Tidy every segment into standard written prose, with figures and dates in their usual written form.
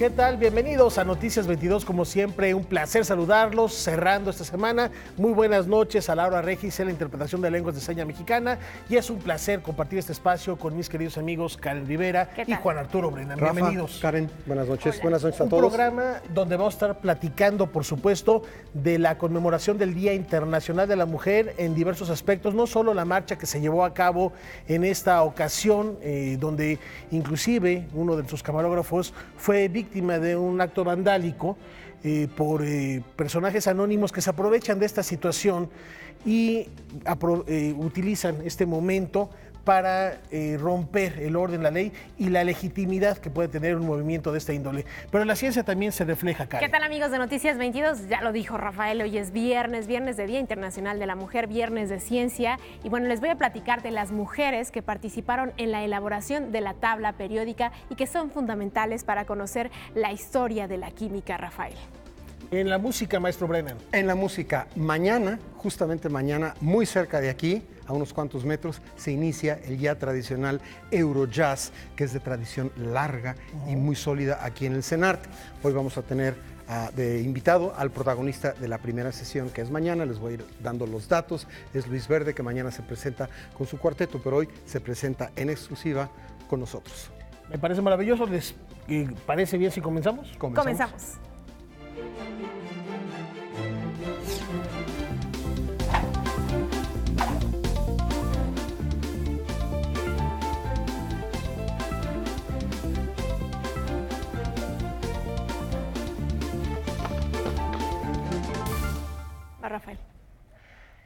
¿Qué tal? Bienvenidos a Noticias 22, como siempre, un placer saludarlos, cerrando esta semana. Muy buenas noches a Laura Regis en la interpretación de lenguas de seña mexicana, y es un placer compartir este espacio con mis queridos amigos Karen Rivera y Juan Arturo Brennan. Rafa, bienvenidos. Karen, buenas noches. Hola. Buenas noches a Un todos. programa donde vamos a estar platicando, por supuesto, de la conmemoración del Día Internacional de la Mujer en diversos aspectos, no solo la marcha que se llevó a cabo en esta ocasión, donde inclusive uno de sus camarógrafos fue víctima de un acto vandálico por personajes anónimos que se aprovechan de esta situación y utilizan este momento para romper el orden, la ley y la legitimidad que puede tener un movimiento de esta índole. Pero la ciencia también se refleja, Karen. ¿Qué tal, amigos de Noticias 22? Ya lo dijo Rafael, hoy es viernes de Día Internacional de la Mujer, viernes de ciencia. Y bueno, les voy a platicar de las mujeres que participaron en la elaboración de la tabla periódica y que son fundamentales para conocer la historia de la química, Rafael. En la música, maestro Brennan. En la música, mañana, justamente mañana, muy cerca de aquí, a unos cuantos metros, se inicia el ya tradicional Eurojazz, que es de tradición larga y muy sólida aquí en el CENART. Hoy vamos a tener de invitado al protagonista de la primera sesión, que es mañana. Les voy a ir dando los datos. Es Luis Verde, que mañana se presenta con su cuarteto, pero hoy se presenta en exclusiva con nosotros. Me parece maravilloso. ¿Les parece bien si comenzamos? Comenzamos. Rafael.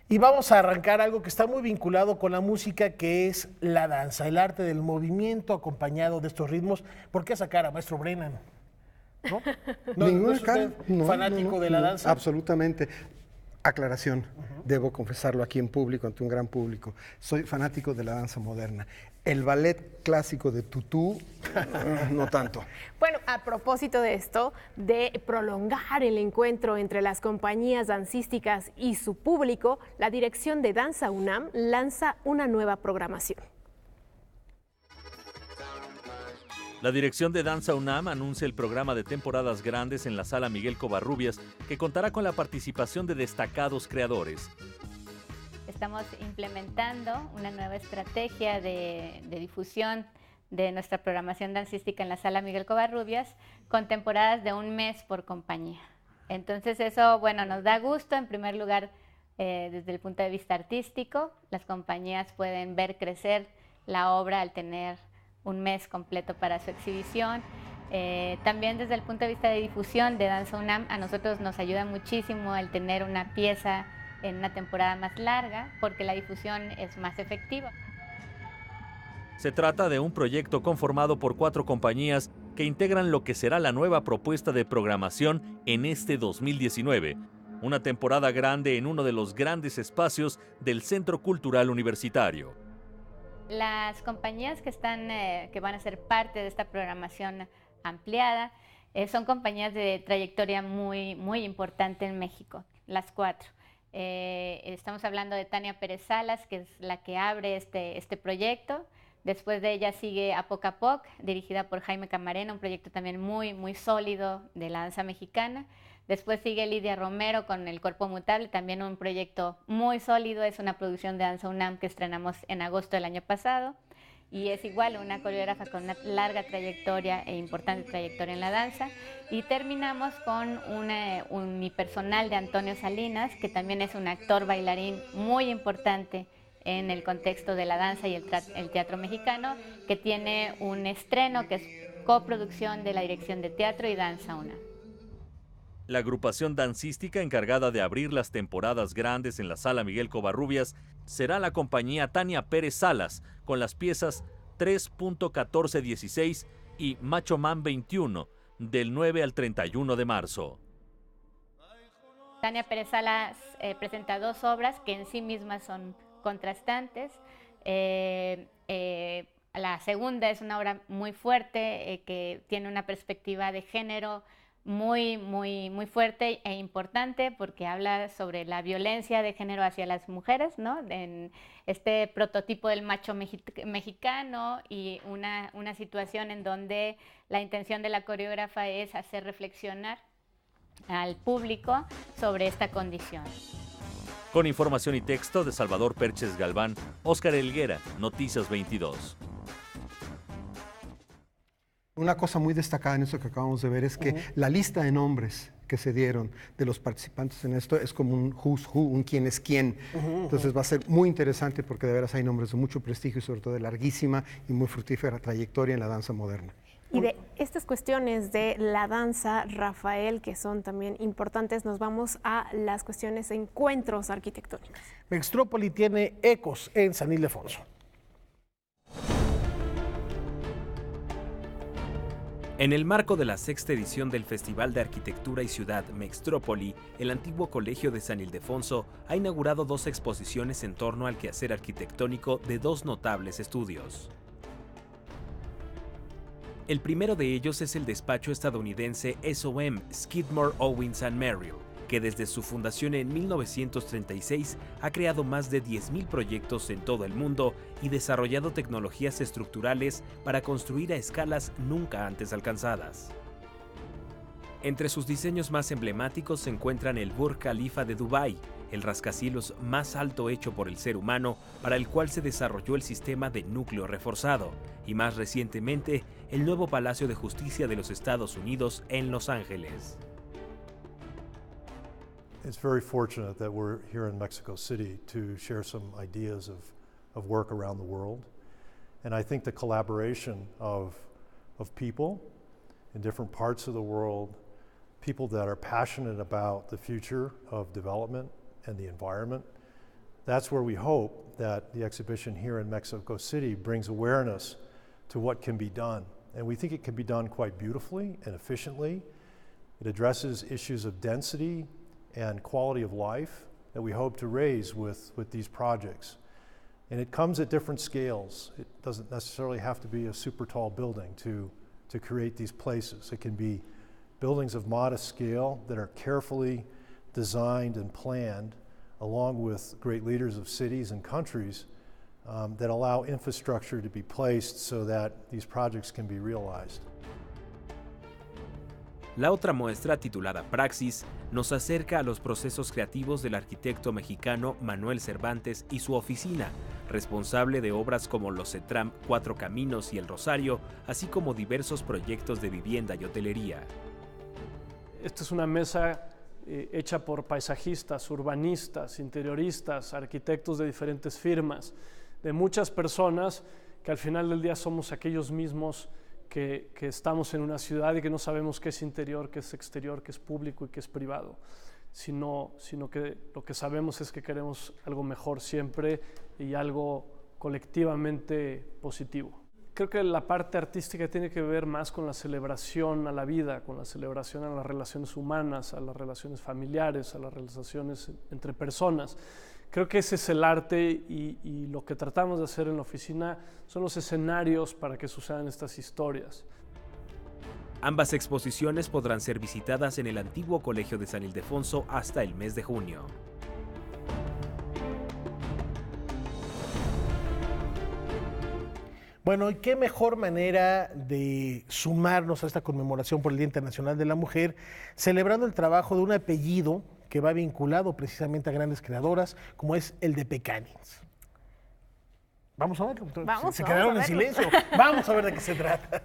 Y vamos a arrancar algo que está muy vinculado con la música, que es la danza, el arte del movimiento acompañado de estos ritmos. ¿Por qué esa cara, maestro Brennan? ¿No? ¿No es usted fanático de la danza? Absolutamente. Aclaración, debo confesarlo aquí en público, ante un gran público. Soy fanático de la danza moderna. El ballet clásico de tutú, no tanto. Bueno, a propósito de esto, de prolongar el encuentro entre las compañías dancísticas y su público, la dirección de Danza UNAM lanza una nueva programación. La dirección de Danza UNAM anuncia el programa de temporadas grandes en la Sala Miguel Covarrubias, que contará con la participación de destacados creadores. Estamos implementando una nueva estrategia de difusión de nuestra programación dancística en la Sala Miguel Covarrubias, con temporadas de un mes por compañía. Entonces eso, bueno, nos da gusto. En primer lugar, desde el punto de vista artístico, las compañías pueden ver crecer la obra al tener un mes completo para su exhibición. También desde el punto de vista de difusión de Danza UNAM, a nosotros nos ayuda muchísimo el tener una pieza en una temporada más larga, porque la difusión es más efectiva. Se trata de un proyecto conformado por 4 compañías que integran lo que será la nueva propuesta de programación en este 2019, una temporada grande en uno de los grandes espacios del Centro Cultural Universitario. Las compañías que van a ser parte de esta programación ampliada son compañías de trayectoria muy, muy importante en México, las 4. Estamos hablando de Tania Pérez Salas, que es la que abre este proyecto. Después de ella sigue A Poc a Poc, dirigida por Jaime Camarena, un proyecto también muy, muy sólido de la danza mexicana. Después sigue Lidia Romero con El Cuerpo Mutable, también un proyecto muy sólido. Es una producción de Danza UNAM que estrenamos en agosto del año pasado. Y es igual una coreógrafa con una larga trayectoria e importante trayectoria en la danza. Y terminamos con un unipersonal de Antonio Salinas, que también es un actor bailarín muy importante en el contexto de la danza y el teatro mexicano, que tiene un estreno que es coproducción de la Dirección de Teatro y Danza UNAM. La agrupación dancística encargada de abrir las temporadas grandes en la Sala Miguel Covarrubias será la compañía Tania Pérez Salas, con las piezas 3.1416 y Macho Man 21, del 9 al 31 de marzo. Tania Pérez Salas presenta 2 obras que en sí mismas son contrastantes. La segunda es una obra muy fuerte, que tiene una perspectiva de género muy, muy, muy fuerte e importante porque habla sobre la violencia de género hacia las mujeres, ¿no? En este prototipo del macho mexicano y una situación en donde la intención de la coreógrafa es hacer reflexionar al público sobre esta condición. Con información y texto de Salvador Perches Galván, Óscar Helguera, Noticias 22. Una cosa muy destacada en esto que acabamos de ver es que la lista de nombres que se dieron de los participantes en esto es como un who's who, un quién es quién. Entonces va a ser muy interesante porque de veras hay nombres de mucho prestigio y sobre todo de larguísima y muy fructífera trayectoria en la danza moderna. Y de estas cuestiones de la danza, Rafael, que son también importantes, nos vamos a las cuestiones de encuentros arquitectónicos. Mextrópoli tiene ecos en San Ildefonso. En el marco de la 6ª edición del Festival de Arquitectura y Ciudad Mextrópoli, el antiguo Colegio de San Ildefonso ha inaugurado 2 exposiciones en torno al quehacer arquitectónico de 2 notables estudios. El primero de ellos es el despacho estadounidense SOM, Skidmore, Owings & Merrill, que desde su fundación en 1936 ha creado más de 10.000 proyectos en todo el mundo y desarrollado tecnologías estructurales para construir a escalas nunca antes alcanzadas. Entre sus diseños más emblemáticos se encuentran el Burj Khalifa de Dubái, el rascacielos más alto hecho por el ser humano, para el cual se desarrolló el sistema de núcleo reforzado, y más recientemente, el nuevo Palacio de Justicia de los Estados Unidos en Los Ángeles. It's very fortunate that we're here in Mexico City to share some ideas of work around the world. And I think the collaboration of people in different parts of the world, people that are passionate about the future of development and the environment, that's where we hope that the exhibition here in Mexico City brings awareness to what can be done. And we think it can be done quite beautifully and efficiently. It addresses issues of density and quality of life that we hope to raise with these projects. And it comes at different scales. It doesn't necessarily have to be a super tall building to create these places. It can be buildings of modest scale that are carefully designed and planned along with great leaders of cities and countries that allow infrastructure to be placed so that these projects can be realized. La otra muestra, titulada Praxis, nos acerca a los procesos creativos del arquitecto mexicano Manuel Cervantes y su oficina, responsable de obras como los CETRAM Cuatro Caminos y El Rosario, así como diversos proyectos de vivienda y hotelería. Esta es una mesa hecha por paisajistas, urbanistas, interioristas, arquitectos de diferentes firmas, de muchas personas que al final del día somos aquellos mismos que estamos en una ciudad y que no sabemos qué es interior, qué es exterior, qué es público y qué es privado, sino que lo que sabemos es que queremos algo mejor siempre y algo colectivamente positivo. Creo que la parte artística tiene que ver más con la celebración a la vida, con la celebración a las relaciones humanas, a las relaciones familiares, a las relaciones entre personas. Creo que ese es el arte y lo que tratamos de hacer en la oficina son los escenarios para que sucedan estas historias. Ambas exposiciones podrán ser visitadas en el antiguo Colegio de San Ildefonso hasta el mes de junio. Bueno, y qué mejor manera de sumarnos a esta conmemoración por el Día Internacional de la Mujer, celebrando el trabajo de un apellido que va vinculado precisamente a grandes creadoras, como es el de Pecanins. Vamos a ver, se quedaron en silencio. Vamos a ver de qué se trata.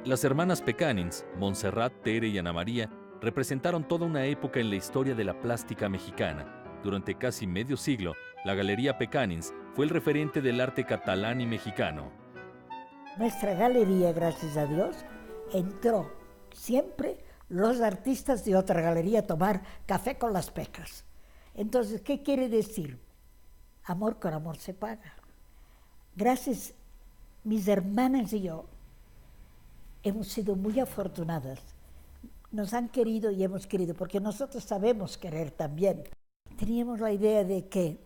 Las hermanas Pecanins, Montserrat, Tere y Ana María, representaron toda una época en la historia de la plástica mexicana. Durante casi medio siglo, la Galería Pecanins fue el referente del arte catalán y mexicano. Nuestra galería, gracias a Dios, entró siempre los artistas de otra galería a tomar café con las pecas. Entonces, ¿qué quiere decir? Amor con amor se paga. Gracias, mis hermanas y yo, hemos sido muy afortunadas. Nos han querido y hemos querido, porque nosotros sabemos querer también. Teníamos la idea de que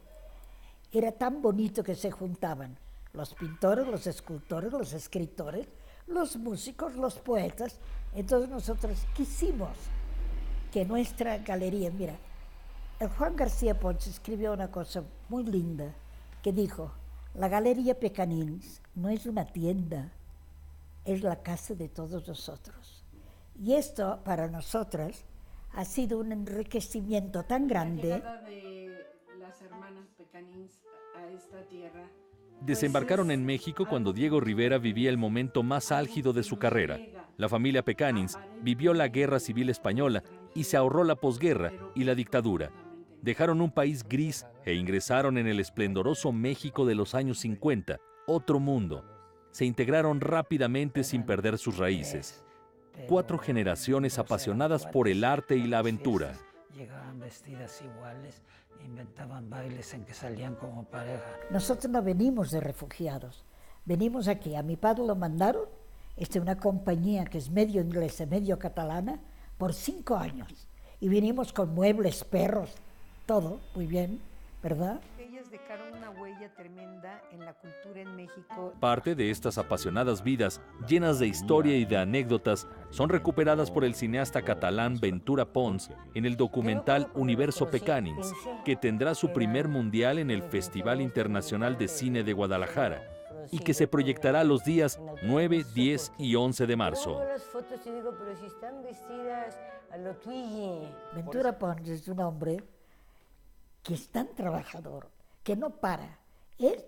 era tan bonito que se juntaban los pintores, los escultores, los escritores, los músicos, los poetas, Entonces nosotros quisimos que nuestra galería, mira, el Juan García Ponce escribió una cosa muy linda, que dijo, la Galería Pecanins no es una tienda, es la casa de todos nosotros. Y esto para nosotras ha sido un enriquecimiento tan grande. La llegada de las hermanas Pecanins a esta tierra. Desembarcaron en México cuando Diego Rivera vivía el momento más álgido de su carrera. La familia Pecanins vivió la Guerra Civil Española y se ahorró la posguerra y la dictadura. Dejaron un país gris e ingresaron en el esplendoroso México de los años 50, otro mundo. Se integraron rápidamente sin perder sus raíces. 4 generaciones apasionadas por el arte y la aventura. Llegaban vestidas iguales, inventaban bailes en que salían como pareja. Nosotros no venimos de refugiados, venimos aquí. A mi padre lo mandaron, una compañía que es medio inglesa, medio catalana, por 5 años. Y vinimos con muebles, perros, todo, muy bien, ¿verdad? Ellas dejaron una huella tremenda en la cultura en México. Parte de estas apasionadas vidas, llenas de historia y de anécdotas, son recuperadas por el cineasta catalán Ventura Pons en el documental Universo Pecanins, que tendrá su primer mundial en el Festival Internacional de Cine de Guadalajara y que se proyectará los días 9, 10 y 11 de marzo. Ventura Pons es un hombre que es tan trabajador, que no para. Él,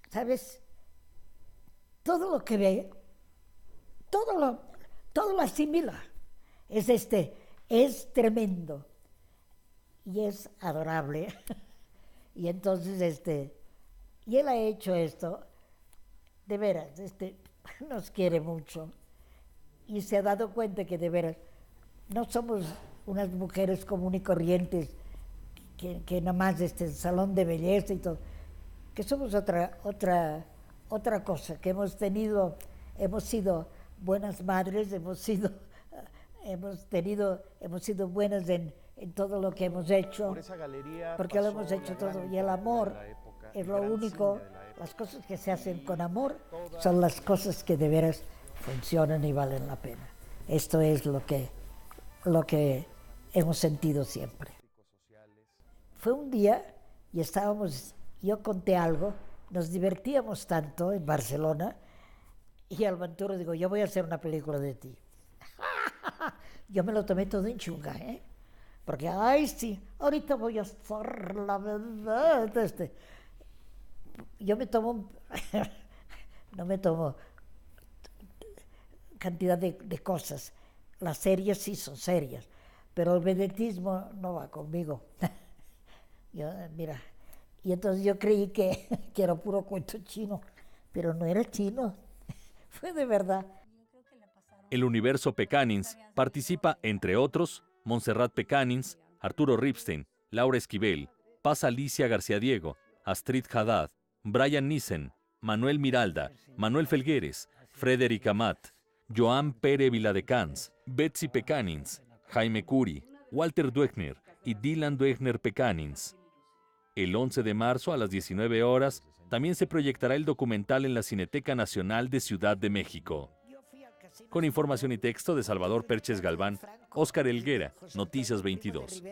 ¿sabes? Todo lo que ve, todo lo asimila. Es tremendo y es adorable. Y entonces, y él ha hecho esto, de veras, nos quiere mucho y se ha dado cuenta que de veras no somos unas mujeres comunes y corrientes que nada más salón de belleza y todo, que somos otra cosa, que hemos sido buenas madres, hemos sido buenas en todo lo que hemos hecho, porque lo hemos hecho todo, y el amor es lo único, las cosas que se hacen con amor son las cosas que de veras funcionan y valen la pena. Esto es lo que hemos sentido siempre. Fue un día y yo conté algo, nos divertíamos tanto en Barcelona y al Ventura digo, yo voy a hacer una película de ti. Yo me lo tomé todo en chunga, porque, ay sí, ahorita voy a hacer la verdad. Yo me tomo, no me tomo cantidad de cosas. Las series sí son serias, pero el vedetismo no va conmigo. Mira, y entonces yo creí que era puro cuento chino, pero no era chino, fue de verdad. El Universo Pecanins participa, entre otros, Montserrat Pecanins, Arturo Ripstein, Laura Esquivel, Paz Alicia García Diego, Astrid Haddad, Brian Nissen, Manuel Miralda, Manuel Felgueres, Frederic Amat, Joan Pere Viladecans, Betsy Pecanins, Jaime Curi, Walter Duegner y Dylan Duegner Pecanins. El 11 de marzo a las 19 horas también se proyectará el documental en la Cineteca Nacional de Ciudad de México. Con información y texto de Salvador Perches Galván, Óscar Helguera, Noticias 22.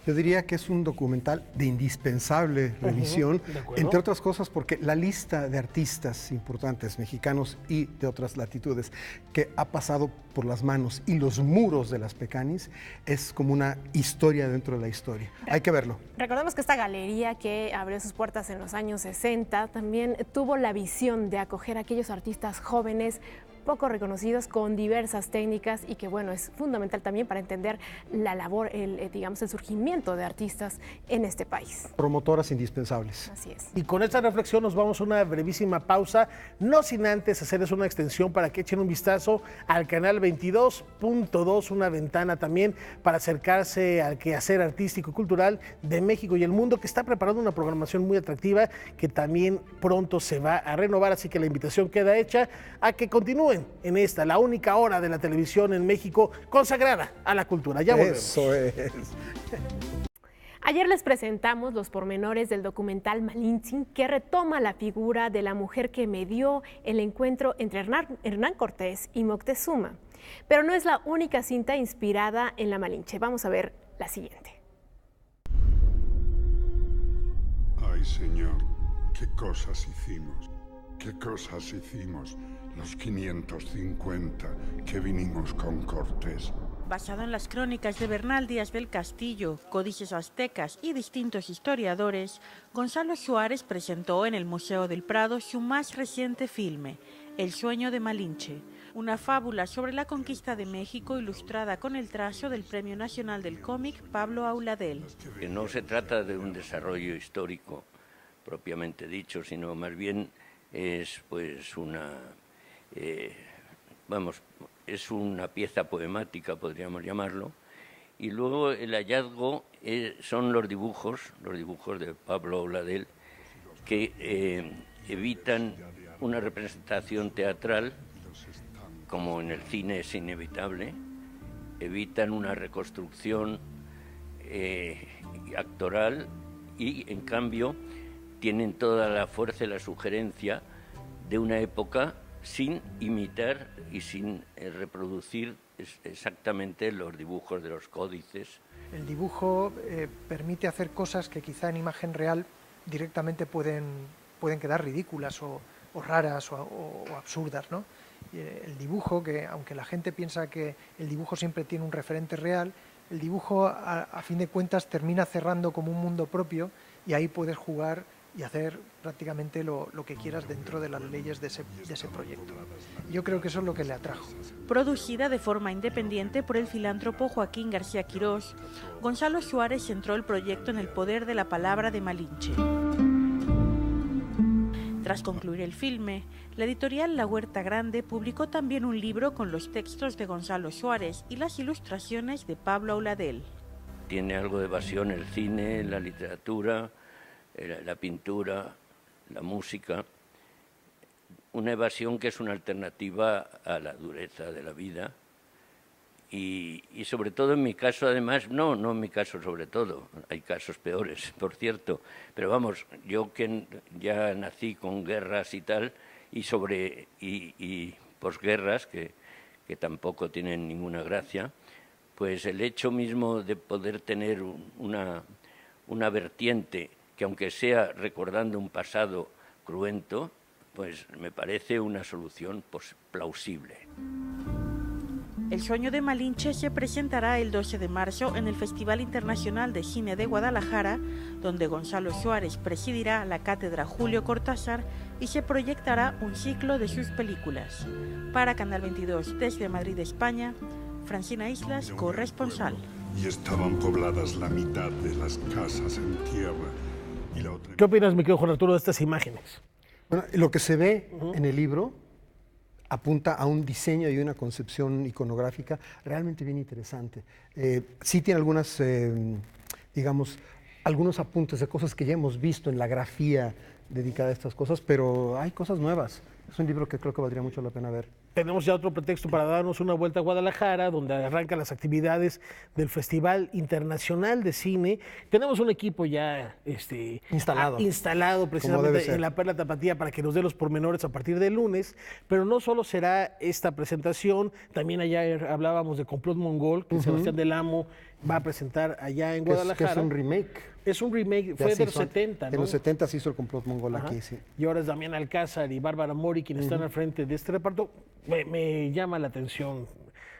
Yo diría que es un documental de indispensable revisión, entre otras cosas porque la lista de artistas importantes mexicanos y de otras latitudes que ha pasado por las manos y los muros de las Pecanins es como una historia dentro de la historia. Hay que verlo. Recordemos que esta galería, que abrió sus puertas en los años 60, también tuvo la visión de acoger a aquellos artistas jóvenes poco reconocidos con diversas técnicas y que, bueno, es fundamental también para entender la labor, el surgimiento de artistas en este país. Promotoras indispensables. Así es. Y con esta reflexión nos vamos a una brevísima pausa, no sin antes hacerles una extensión para que echen un vistazo al canal 22.2, una ventana también para acercarse al quehacer artístico y cultural de México y el mundo, que está preparando una programación muy atractiva que también pronto se va a renovar, así que la invitación queda hecha a que continúen en esta, la única hora de la televisión en México consagrada a la cultura. Ya volvemos. Eso es. Ayer les presentamos los pormenores del documental Malinche, que retoma la figura de la mujer que medió el encuentro entre Hernán Cortés y Moctezuma. Pero no es la única cinta inspirada en la Malinche. Vamos a ver la siguiente. Ay, Señor, qué cosas hicimos. ¿Qué cosas hicimos los 550 que vinimos con Cortés? Basado en las crónicas de Bernal Díaz del Castillo, códices aztecas y distintos historiadores, Gonzalo Suárez presentó en el Museo del Prado su más reciente filme, El sueño de Malinche, una fábula sobre la conquista de México ilustrada con el trazo del Premio Nacional del Cómic Pablo Auladel. Que no se trata de un desarrollo histórico propiamente dicho, sino más bien es pues es una pieza poemática, podríamos llamarlo, y luego el hallazgo son los dibujos de Pablo Auladel, que evitan una representación teatral, como en el cine es inevitable, evitan una reconstrucción actoral y, en cambio, tienen toda la fuerza y la sugerencia de una época sin imitar y sin reproducir exactamente los dibujos de los códices. El dibujo permite hacer cosas que quizá en imagen real directamente pueden quedar ridículas o raras o absurdas, ¿no? El dibujo, que aunque la gente piensa que el dibujo siempre tiene un referente real, el dibujo a fin de cuentas termina cerrando como un mundo propio, y ahí puedes jugar y hacer prácticamente lo que quieras dentro de las leyes de ese proyecto. Yo creo que eso es lo que le atrajo. Producida de forma independiente por el filántropo Joaquín García Quirós, Gonzalo Suárez centró el proyecto en el poder de la palabra de Malinche. Tras concluir el filme, la editorial La Huerta Grande publicó también un libro con los textos de Gonzalo Suárez y las ilustraciones de Pablo Auladel. Tiene algo de evasión el cine, la literatura, la pintura, la música, una evasión que es una alternativa a la dureza de la vida y sobre todo en mi caso, además, no en mi caso sobre todo, hay casos peores, por cierto, pero vamos, yo que ya nací con guerras y tal, y posguerras que tampoco tienen ninguna gracia, pues el hecho mismo de poder tener una vertiente que, aunque sea recordando un pasado cruento, pues me parece una solución plausible. El sueño de Malinche se presentará el 12 de marzo en el Festival Internacional de Cine de Guadalajara, donde Gonzalo Suárez presidirá la cátedra Julio Cortázar y se proyectará un ciclo de sus películas. Para Canal 22, desde Madrid, España, Francina Islas, corresponsal. Y estaban pobladas la mitad de las casas en tierra. ¿Qué opinas, mi querido Juan Arturo, de estas imágenes? Bueno, lo que se ve en el libro apunta a un diseño y una concepción iconográfica realmente bien interesante. Sí tiene algunas, algunos apuntes de cosas que ya hemos visto en la grafía dedicada a estas cosas, pero hay cosas nuevas. Es un libro que creo que valdría mucho la pena ver. Tenemos ya otro pretexto para darnos una vuelta a Guadalajara, donde arrancan las actividades del Festival Internacional de Cine. Tenemos un equipo ya instalado precisamente en la Perla Tapatía para que nos dé los pormenores a partir del lunes, pero no solo será esta presentación, también ayer hablábamos de Complot Mongol, que Sebastián Del Amo va a presentar allá en Guadalajara. Que es un remake. Es un remake, fue de los 70, ¿no? En los 70 se hizo el Complot Mongol aquí, sí. Y ahora es Damián Alcázar y Bárbara Mori quienes están al frente de este reparto. Me llama la atención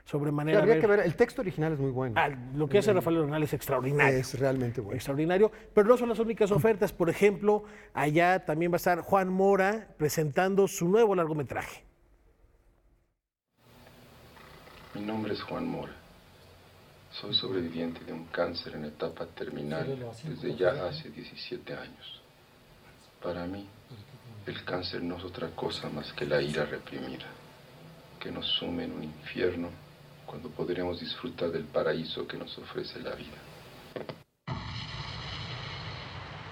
sobremanera. Habría que ver, el texto original es muy bueno. Lo que hace Rafael Bernal es extraordinario. Es realmente bueno. Extraordinario, pero no son las únicas ofertas. Por ejemplo, allá también va a estar Juan Mora presentando su nuevo largometraje. Mi nombre es Juan Mora. Soy sobreviviente de un cáncer en etapa terminal desde ya hace 17 años. Para mí, el cáncer no es otra cosa más que la ira reprimida, que nos sume en un infierno cuando podríamos disfrutar del paraíso que nos ofrece la vida.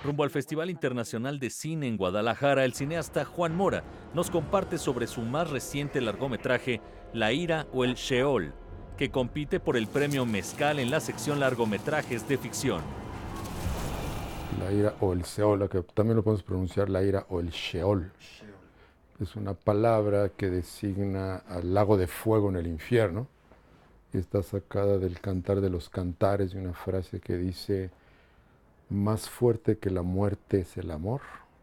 Rumbo al Festival Internacional de Cine en Guadalajara, el cineasta Juan Mora nos comparte sobre su más reciente largometraje, La ira o el Sheol, que compite por el premio Mezcal en la sección largometrajes de ficción. La ira o el Seol, que también lo podemos pronunciar la ira o el Sheol. Es una palabra que designa al lago de fuego en el infierno. Y está sacada del Cantar de los Cantares, de una frase que dice: más fuerte que la muerte es el amor,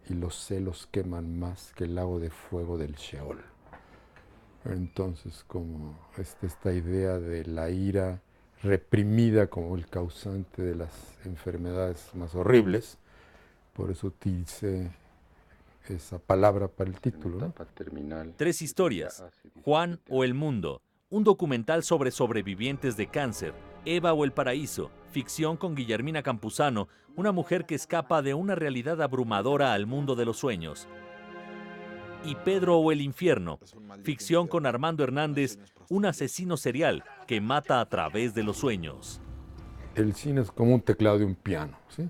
y los celos queman más que el lago de fuego del Sheol. Entonces, como esta idea de la ira reprimida como el causante de las enfermedades más horribles, por eso utilicé esa palabra para el título, ¿no? 3 historias: Juan o el mundo, un documental sobre sobrevivientes de cáncer; Eva o el paraíso, ficción con Guillermina Campuzano, una mujer que escapa de una realidad abrumadora al mundo de los sueños; y Pedro o el infierno, ficción con Armando Hernández, un asesino serial que mata a través de los sueños. El cine es como un teclado de un piano, ¿sí?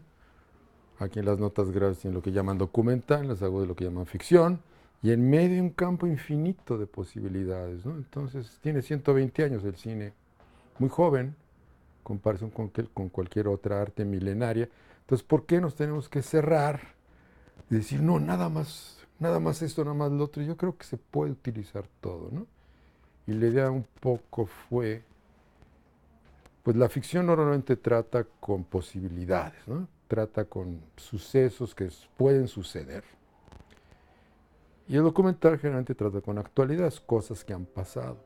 Aquí en las notas graves tienen lo que llaman documental, las hago de lo que llaman ficción, y en medio un campo infinito de posibilidades, ¿no? Entonces tiene 120 años el cine, muy joven, en comparación con cualquier otra arte milenaria. Entonces, ¿por qué nos tenemos que cerrar y decir, no, nada más esto, nada más lo otro? Yo creo que se puede utilizar todo, ¿no? Y la idea un poco fue, pues la ficción normalmente trata con posibilidades, ¿no? Trata con sucesos que pueden suceder. Y el documental generalmente trata con actualidades, cosas que han pasado.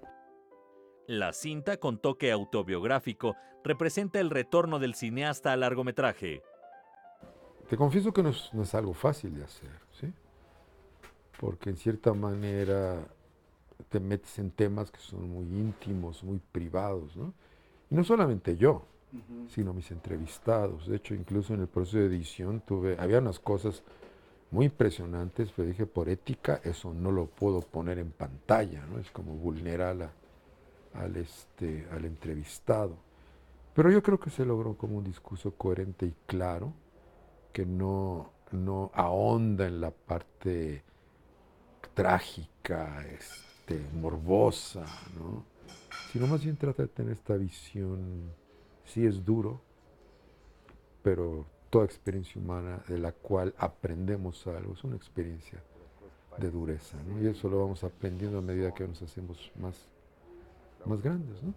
La cinta, con toque autobiográfico, representa el retorno del cineasta al largometraje. Te confieso que no es algo fácil de hacer, ¿sí? Porque en cierta manera te metes en temas que son muy íntimos, muy privados, ¿no? Y no solamente yo, sino mis entrevistados. De hecho, incluso en el proceso de edición había unas cosas muy impresionantes, pero dije, por ética, eso no lo puedo poner en pantalla, ¿no? Es como vulnerar al entrevistado. Pero yo creo que se logró como un discurso coherente y claro, que no ahonda en la parte trágica, morbosa, ¿no? Sino más bien trata de tener esta visión. Sí es duro, pero toda experiencia humana de la cual aprendemos algo es una experiencia de dureza, ¿no? Y eso lo vamos aprendiendo a medida que nos hacemos más grandes, ¿no?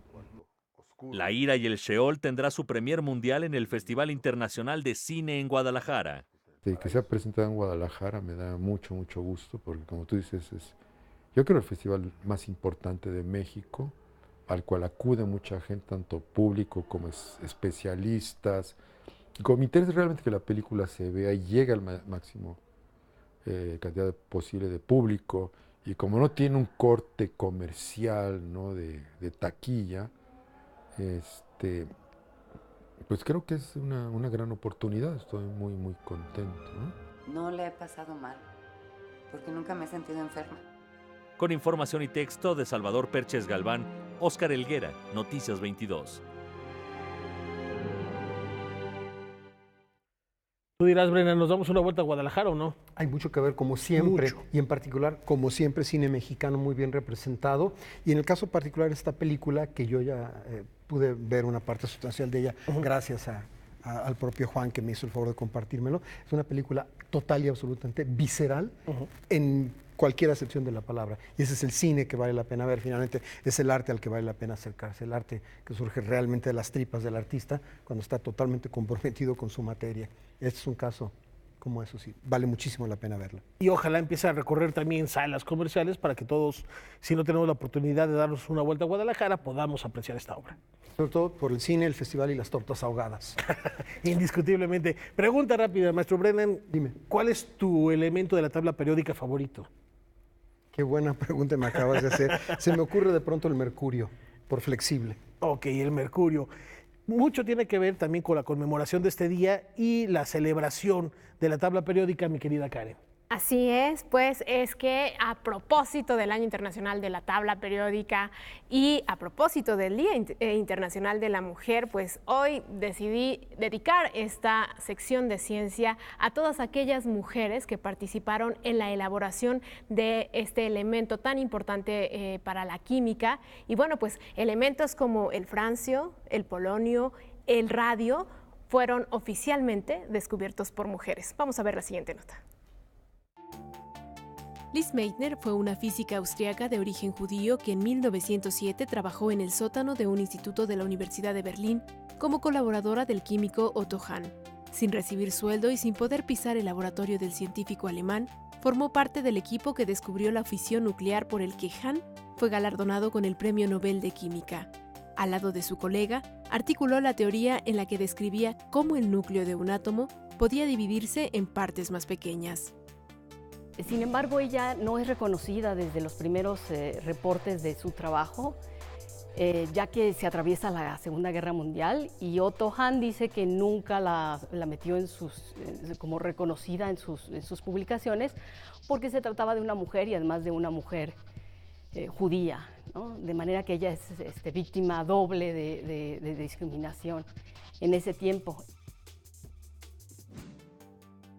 La ira y el Sheol tendrá su premier mundial en el Festival Internacional de Cine en Guadalajara. Que sea presentado en Guadalajara me da mucho gusto, porque como tú dices, yo creo el festival más importante de México, al cual acude mucha gente, tanto público como especialistas. Y como me interesa realmente que la película se vea y llegue al máximo cantidad posible de público, y como no tiene un corte comercial, ¿no? de taquilla, pues creo que es una gran oportunidad. Estoy muy contento, ¿no? No le he pasado mal, porque nunca me he sentido enferma. Con información y texto de Salvador Perches Galván, Óscar Helguera, Noticias 22. Tú dirás, Brennan, ¿nos damos una vuelta a Guadalajara o no? Hay mucho que ver, como siempre, y en particular, como siempre, cine mexicano muy bien representado. Y en el caso particular, esta película, que yo ya pude ver una parte sustancial de ella, gracias al propio Juan, que me hizo el favor de compartírmelo, es una película total y absolutamente visceral, en cualquier acepción de la palabra. Y ese es el cine que vale la pena ver, finalmente es el arte al que vale la pena acercarse, el arte que surge realmente de las tripas del artista cuando está totalmente comprometido con su materia. Este es un caso como eso, sí, vale muchísimo la pena verlo. Y ojalá empiece a recorrer también salas comerciales para que todos, si no tenemos la oportunidad de darnos una vuelta a Guadalajara, podamos apreciar esta obra. Sobre todo por el cine, el festival y las tortas ahogadas. Indiscutiblemente. Pregunta rápida, maestro Brennan. Dime. ¿Cuál es tu elemento de la tabla periódica favorito? Qué buena pregunta me acabas de hacer. Se me ocurre de pronto el mercurio, por flexible. Ok, el mercurio. Mucho tiene que ver también con la conmemoración de este día y la celebración de la tabla periódica, mi querida Karen. Así es, pues es que a propósito del Año Internacional de la Tabla Periódica y a propósito del Día Internacional de la Mujer, pues hoy decidí dedicar esta sección de ciencia a todas aquellas mujeres que participaron en la elaboración de este elemento tan importante para la química. Y bueno, pues elementos como el francio, el polonio, el radio fueron oficialmente descubiertos por mujeres. Vamos a ver la siguiente nota. Lise Meitner fue una física austriaca de origen judío que en 1907 trabajó en el sótano de un instituto de la Universidad de Berlín como colaboradora del químico Otto Hahn. Sin recibir sueldo y sin poder pisar el laboratorio del científico alemán, formó parte del equipo que descubrió la fisión nuclear por el que Hahn fue galardonado con el Premio Nobel de Química. Al lado de su colega, articuló la teoría en la que describía cómo el núcleo de un átomo podía dividirse en partes más pequeñas. Sin embargo, ella no es reconocida desde los primeros reportes de su trabajo, ya que se atraviesa la Segunda Guerra Mundial y Otto Hahn dice que nunca la metió como reconocida en sus publicaciones porque se trataba de una mujer y además de una mujer judía, ¿no? De manera que ella es víctima doble de discriminación en ese tiempo.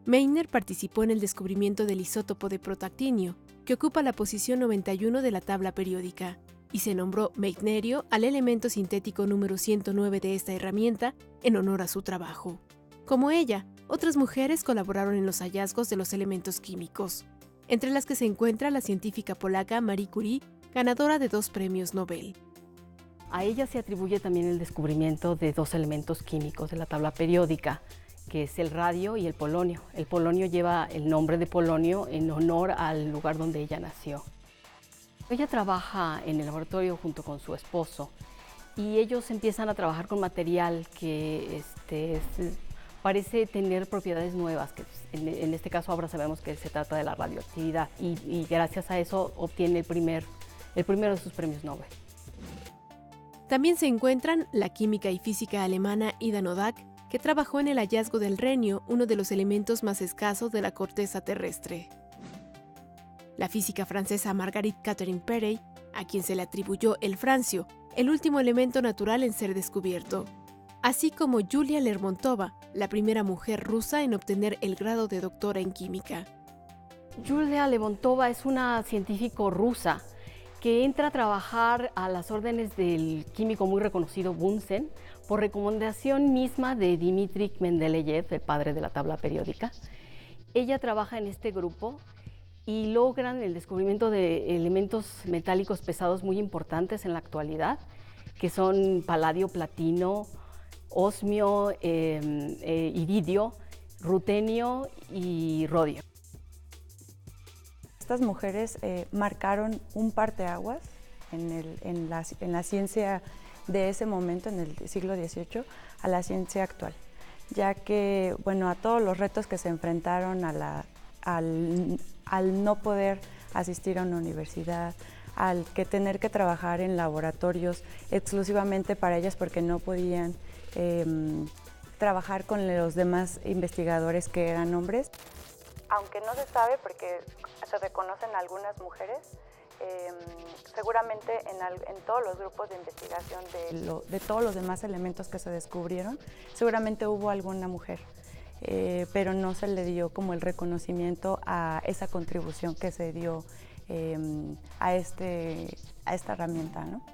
Meitner participó en el descubrimiento del isótopo de protactinio, que ocupa la posición 91 de la tabla periódica, y se nombró meitnerio al elemento sintético número 109 de esta herramienta en honor a su trabajo. Como ella, otras mujeres colaboraron en los hallazgos de los elementos químicos, entre las que se encuentra la científica polaca Marie Curie, ganadora de 2 premios Nobel. A ella se atribuye también el descubrimiento de 2 elementos químicos de la tabla periódica, que es el radio y el polonio. El polonio lleva el nombre de polonio en honor al lugar donde ella nació. Ella trabaja en el laboratorio junto con su esposo y ellos empiezan a trabajar con material que parece tener propiedades nuevas, que en este caso ahora sabemos que se trata de la radioactividad y gracias a eso obtiene el primero de sus premios Nobel. También se encuentran la química y física alemana Ida Noddack, que trabajó en el hallazgo del renio, uno de los elementos más escasos de la corteza terrestre. La física francesa Marguerite Catherine Perey, a quien se le atribuyó el francio, el último elemento natural en ser descubierto, así como Yulia Lermontova, la primera mujer rusa en obtener el grado de doctora en química. Yulia Lermontova es una científica rusa que entra a trabajar a las órdenes del químico muy reconocido Bunsen, por recomendación misma de Dmitri Mendeleev, el padre de la tabla periódica. Ella trabaja en este grupo y logran el descubrimiento de elementos metálicos pesados muy importantes en la actualidad, que son paladio, platino, osmio, iridio, rutenio y rodio. Estas mujeres marcaron un parteaguas en la ciencia de ese momento, en el siglo XVIII, a la ciencia actual, ya que, bueno, a todos los retos que se enfrentaron al no poder asistir a una universidad, al que tener que trabajar en laboratorios exclusivamente para ellas porque no podían trabajar con los demás investigadores que eran hombres. Aunque no se sabe porque se reconocen algunas mujeres, seguramente en todos los grupos de investigación de todos los demás elementos que se descubrieron, seguramente hubo alguna mujer, pero no se le dio como el reconocimiento a esa contribución que se dio a esta herramienta, ¿no?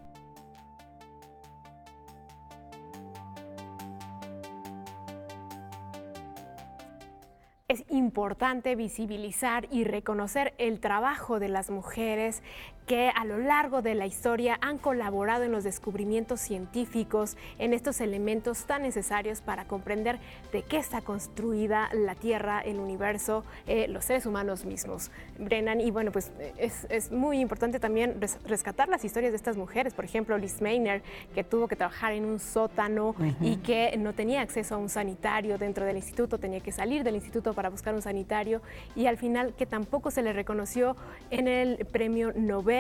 Es importante visibilizar y reconocer el trabajo de las mujeres que a lo largo de la historia han colaborado en los descubrimientos científicos, en estos elementos tan necesarios para comprender de qué está construida la Tierra, el universo, los seres humanos mismos. Brennan, y bueno, pues es muy importante también rescatar las historias de estas mujeres. Por ejemplo, Lise Meitner, que tuvo que trabajar en un sótano y que no tenía acceso a un sanitario dentro del instituto, tenía que salir del instituto para buscar un sanitario, y al final que tampoco se le reconoció en el premio Nobel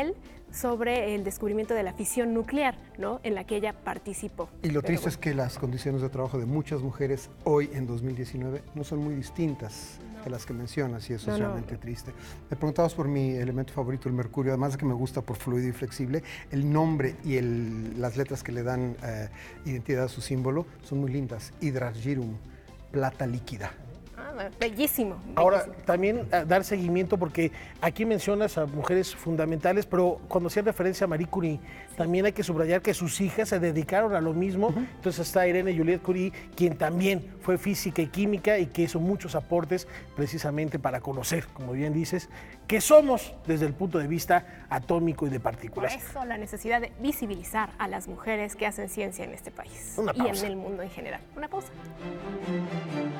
sobre el descubrimiento de la fisión nuclear, ¿no?, en la que ella participó. Y lo triste es que las condiciones de trabajo de muchas mujeres hoy en 2019 no son muy distintas de las que mencionas, y eso es realmente triste. Me preguntabas por mi elemento favorito, el mercurio, además de que me gusta por fluido y flexible, el nombre y las letras que le dan identidad a su símbolo son muy lindas. Hydrargyrum, plata líquida. Bellísimo. Ahora, también dar seguimiento, porque aquí mencionas a mujeres fundamentales, pero cuando hacían referencia a Marie Curie, también hay que subrayar que sus hijas se dedicaron a lo mismo. Entonces está Irene Joliot Curie, quien también fue física y química y que hizo muchos aportes precisamente para conocer, como bien dices, qué somos desde el punto de vista atómico y de partículas. Por eso la necesidad de visibilizar a las mujeres que hacen ciencia en este país y en el mundo en general. Una pausa.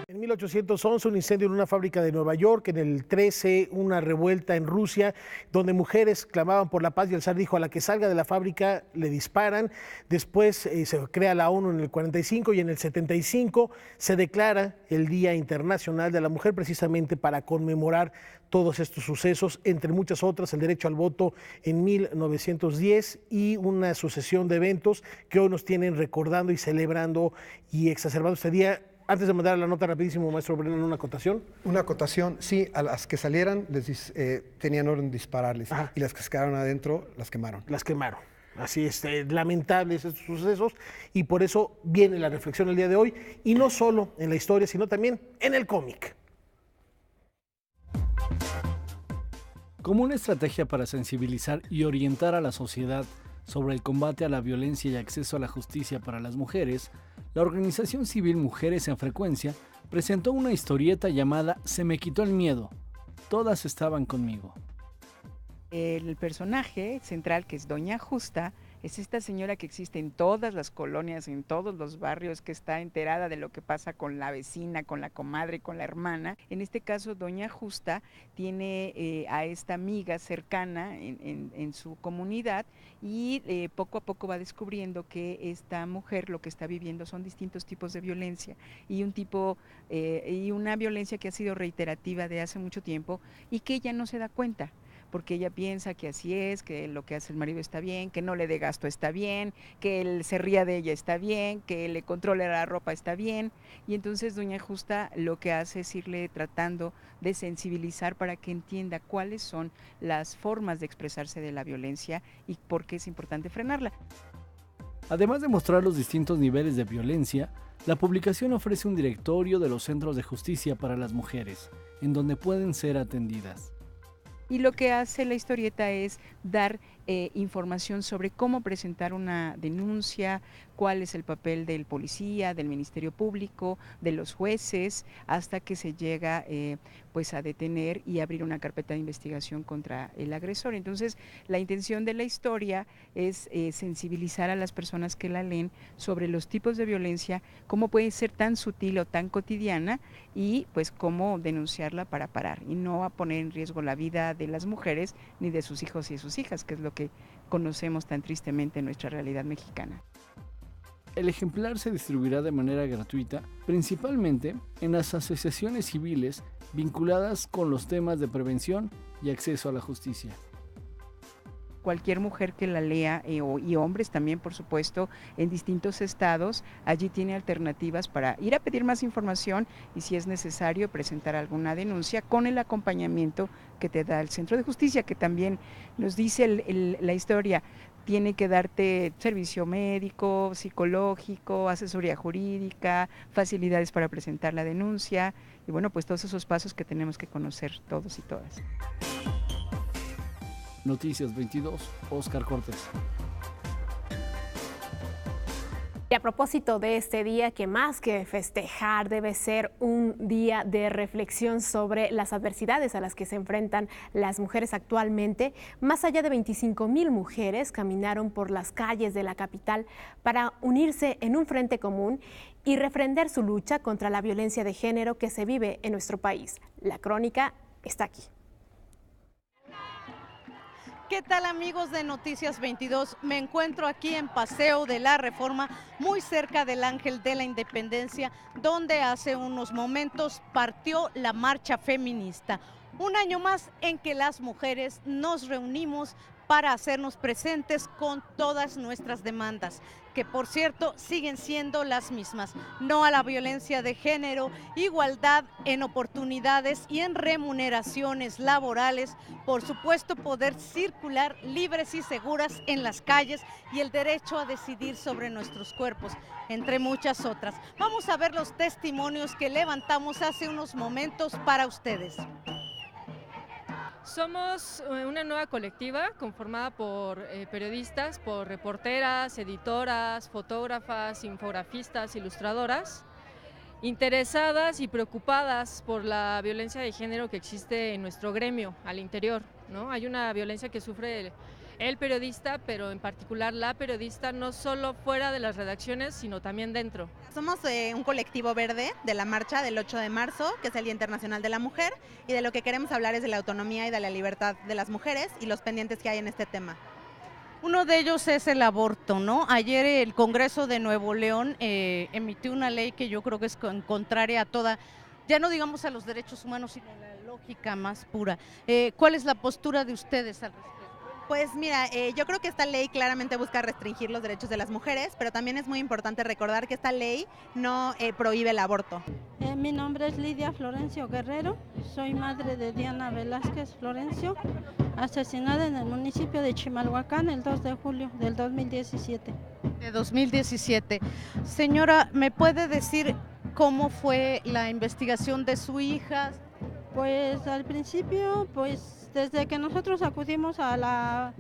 En 1811, un incendio en una fábrica de Nueva York. En el 13, una revuelta en Rusia, donde mujeres clamaban por la paz y el zar dijo: a la que salga de la fábrica le disparan. Después se crea la ONU en el 45 y en el 75 se declara el Día Internacional de la Mujer, precisamente para conmemorar todos estos sucesos, entre muchas otras, el derecho al voto en 1910 y una sucesión de eventos que hoy nos tienen recordando y celebrando y exacerbando este día. Antes de mandar la nota rapidísimo, maestro Brennan, ¿una acotación? Una acotación, sí, a las que salieran tenían orden de dispararles. Ajá. Y las que se quedaron adentro las quemaron. Las quemaron. Así es, lamentables estos sucesos, y por eso viene la reflexión el día de hoy, y no solo en la historia, sino también en el cómic. Como una estrategia para sensibilizar y orientar a la sociedad sobre el combate a la violencia y acceso a la justicia para las mujeres, la organización civil Mujeres en Frecuencia presentó una historieta llamada Se me quitó el miedo. Todas estaban conmigo. El personaje central, que es Doña Justa, es esta señora que existe en todas las colonias, en todos los barrios, que está enterada de lo que pasa con la vecina, con la comadre, con la hermana. En este caso, Doña Justa tiene a esta amiga cercana en su comunidad y poco a poco va descubriendo que esta mujer lo que está viviendo son distintos tipos de violencia y una violencia que ha sido reiterativa de hace mucho tiempo y que ella no se da cuenta, porque ella piensa que así es, que lo que hace el marido está bien, que no le dé gasto está bien, que él se ría de ella está bien, que le controle la ropa está bien, y entonces Doña Justa lo que hace es irle tratando de sensibilizar para que entienda cuáles son las formas de expresarse de la violencia y por qué es importante frenarla. Además de mostrar los distintos niveles de violencia, la publicación ofrece un directorio de los centros de justicia para las mujeres, en donde pueden ser atendidas. Y lo que hace la historieta es dar información sobre cómo presentar una denuncia, cuál es el papel del policía, del Ministerio Público, de los jueces, hasta que se llega pues a detener y abrir una carpeta de investigación contra el agresor. Entonces, la intención de la historia es sensibilizar a las personas que la leen sobre los tipos de violencia, cómo puede ser tan sutil o tan cotidiana y pues cómo denunciarla para parar y no a poner en riesgo la vida de las mujeres ni de sus hijos y de sus hijas, que es lo que conocemos tan tristemente en nuestra realidad mexicana. El ejemplar se distribuirá de manera gratuita, principalmente en las asociaciones civiles vinculadas con los temas de prevención y acceso a la justicia. Cualquier mujer que la lea, y hombres también, por supuesto, en distintos estados, allí tiene alternativas para ir a pedir más información y, si es necesario, presentar alguna denuncia con el acompañamiento que te da el Centro de Justicia, que también nos dice la historia. Tiene que darte servicio médico, psicológico, asesoría jurídica, facilidades para presentar la denuncia y bueno, pues todos esos pasos que tenemos que conocer todos y todas. Noticias 22, Oscar Cortés. Y a propósito de este día, que más que festejar debe ser un día de reflexión sobre las adversidades a las que se enfrentan las mujeres actualmente, más allá de 25,000 mujeres caminaron por las calles de la capital para unirse en un frente común y refrendar su lucha contra la violencia de género que se vive en nuestro país. La crónica está aquí. ¿Qué tal, amigos de Noticias 22? Me encuentro aquí en Paseo de la Reforma, muy cerca del Ángel de la Independencia, donde hace unos momentos partió la marcha feminista. Un año más en que las mujeres nos reunimos para hacernos presentes con todas nuestras demandas, que por cierto siguen siendo las mismas: no a la violencia de género, igualdad en oportunidades y en remuneraciones laborales, por supuesto poder circular libres y seguras en las calles y el derecho a decidir sobre nuestros cuerpos, entre muchas otras. Vamos a ver los testimonios que levantamos hace unos momentos para ustedes. Somos una nueva colectiva conformada por periodistas, por reporteras, editoras, fotógrafas, infografistas, ilustradoras, interesadas y preocupadas por la violencia de género que existe en nuestro gremio al interior, ¿no? Hay una violencia que sufre el periodista, pero en particular la periodista, no solo fuera de las redacciones, sino también dentro. Somos un colectivo verde de la marcha del 8 de marzo, que es el Día Internacional de la Mujer, y de lo que queremos hablar es de la autonomía y de la libertad de las mujeres y los pendientes que hay en este tema. Uno de ellos es el aborto, ¿no? Ayer el Congreso de Nuevo León emitió una ley que yo creo que es contraria a toda, ya no digamos a los derechos humanos, sino a la lógica más pura. ¿Cuál es la postura de ustedes al respecto? Pues mira, yo creo que esta ley claramente busca restringir los derechos de las mujeres, pero también es muy importante recordar que esta ley no prohíbe el aborto. Mi nombre es Lidia Florencio Guerrero, soy madre de Diana Velázquez Florencio, asesinada en el municipio de Chimalhuacán el 2 de julio del 2017. De 2017. Señora, ¿me puede decir cómo fue la investigación de su hija? Pues al principio, pues desde que nosotros acudimos al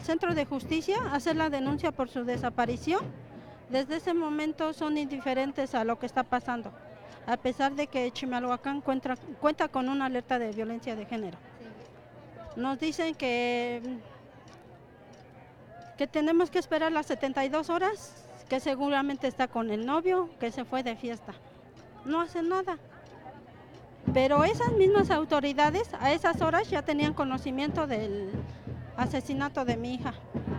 Centro de Justicia a hacer la denuncia por su desaparición, desde ese momento son indiferentes a lo que está pasando, a pesar de que Chimalhuacán cuenta con una alerta de violencia de género. Nos dicen que tenemos que esperar las 72 horas, que seguramente está con el novio, que se fue de fiesta. No hacen nada. Pero esas mismas autoridades a esas horas ya tenían conocimiento del asesinato de mi hija.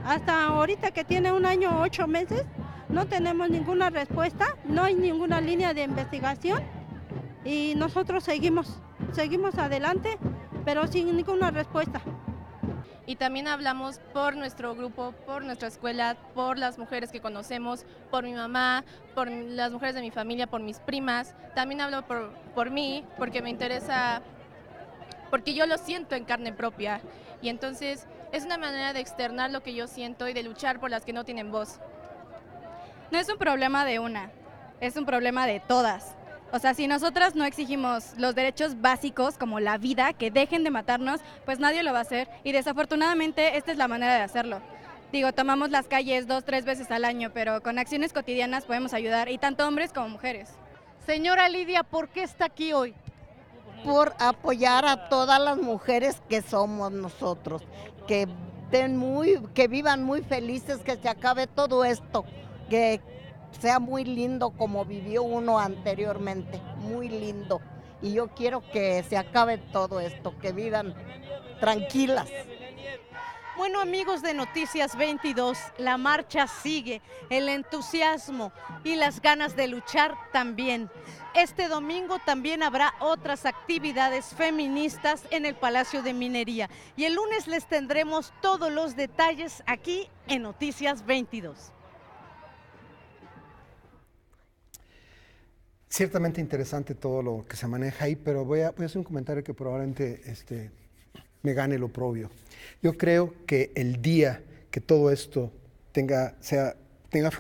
Hasta ahorita que tiene 1 año 8 meses, no tenemos ninguna respuesta, no hay ninguna línea de investigación y nosotros seguimos adelante, pero sin ninguna respuesta. Y también hablamos por nuestro grupo, por nuestra escuela, por las mujeres que conocemos, por mi mamá, por las mujeres de mi familia, por mis primas. También hablo por mí, porque me interesa, porque yo lo siento en carne propia. Y entonces es una manera de externar lo que yo siento y de luchar por las que no tienen voz. No es un problema de una, es un problema de todas. O sea, si nosotras no exigimos los derechos básicos como la vida, que dejen de matarnos, pues nadie lo va a hacer y desafortunadamente esta es la manera de hacerlo. Digo, tomamos las calles 2 o 3 veces al año, pero con acciones cotidianas podemos ayudar y tanto hombres como mujeres. Señora Lidia, ¿por qué está aquí hoy? Por apoyar a todas las mujeres que somos nosotros, que vivan muy felices, que se acabe todo esto, que sea muy lindo como vivió uno anteriormente, muy lindo. Y yo quiero que se acabe todo esto, que vivan tranquilas. Bueno, amigos de Noticias 22, la marcha sigue, el entusiasmo y las ganas de luchar también. Este domingo también habrá otras actividades feministas en el Palacio de Minería y el lunes les tendremos todos los detalles aquí en Noticias 22. Ciertamente interesante todo lo que se maneja ahí, pero voy a hacer un comentario que probablemente me gane el oprobio. Yo creo que el día que todo esto tenga